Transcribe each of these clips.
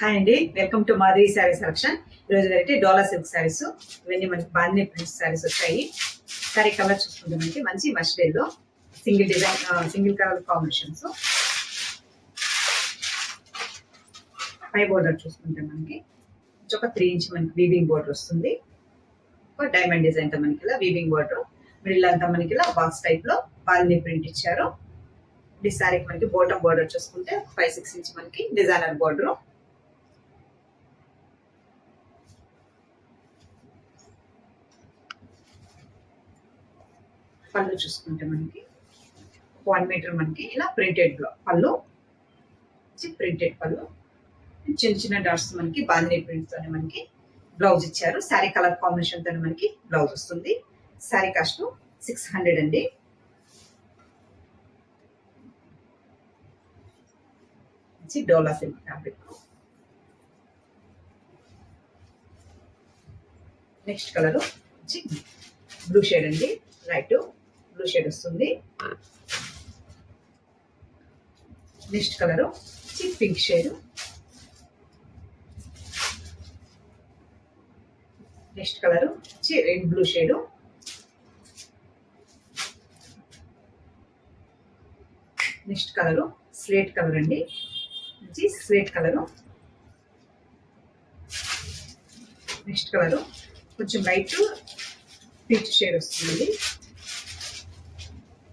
Hi అండి, welcome to Madhavi sari selection. ఈరోజు variety డోలా silk saris. ఇవన్నీ మనకి బాంధీ ప్రింట్స్ శారీస్ వచ్చాయి. శారీ కలర్ చూసుకుంటే మనకి మంచి mustard single design, single colour combinations. పై బోర్డర్ చూసుకుంటే మనకి ఒక 3 ఇంచ్ మనకి వీవింగ్ బోర్డర్ వస్తుంది. ఒక డైమండ్ డిజైన్ తో మనకి ఇలా వీవింగ్ బోర్డర్, మిడిల్ అంతా మనకి ఇలా బాక్స్ టైప్ లో బాంధీ ప్రింట్ ఇచ్చారు. ఈ శారీకి మనకి బాటమ్ బోర్డర్ చూసుకుంటే 5-6 ఇంచ్ మనకి డిజైనర్ బోర్డర్. పళ్ళు చూసుకుంటే మనకి 1 మీటర్ మనకి ఇలా ప్రింటెడ్ పళ్ళు, ప్రింటెడ్ పళ్ళు, చిన్న చిన్న డాట్స్ మనకి బాంధనీ ప్రింట్ తోనే మనకి బ్లౌజ్ ఇచ్చారు. శారీ కలర్ కాంబినేషన్ తోనే మనకి బ్లౌజ్ వస్తుంది. శారీ కాస్ట్ 600 అండి. డోలా silk fabric. Next colour blue shade అండి, లైట్ బ్లూ షేడ్ వస్తుంది. Next colour pink shade. Next colour red blue shade. Next colour slate colour అండి, స్లేట్ కలర్. నెక్స్ట్ కలర్ కొంచెం లైట్ పీచ్ షేడ్ వస్తుంది,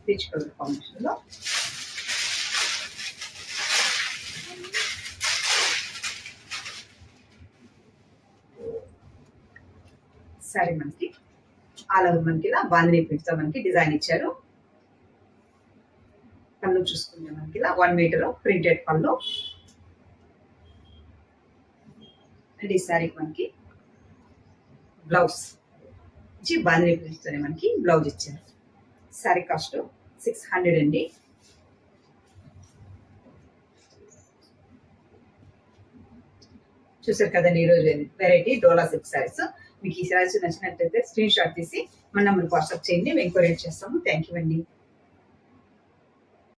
peach colour combination లో. సరే, మనకి all over మనకి ఇలా బాంధనీ ప్రింట్స్ తో మనకి డిజైన్ ఇచ్చారు. పళ్ళు చూసుకుంటే మనకి ఇలా 1 మీటర్ ప్రింటెడ్ పళ్ళు. అండ్ ఈ శారీకి మనకి బ్లౌజ్ బాంధనీ ప్రింట్స్ తోనే మనకి బ్లౌజ్ ఇచ్చారు. శారీ కాస్ట్ 600 అండి. చూసారు కదండి ఈరోజు వెరైటీ డోలా సిల్క్ శారీస్. మీకు ఈ శారీస్ నచ్చినట్లయితే స్క్రీన్ షాట్ తీసి మన నెంబర్కి వాట్సాప్ చేయండి, మేము ఎంక్వైరీ చేస్తాము. థ్యాంక్ యూ అండి.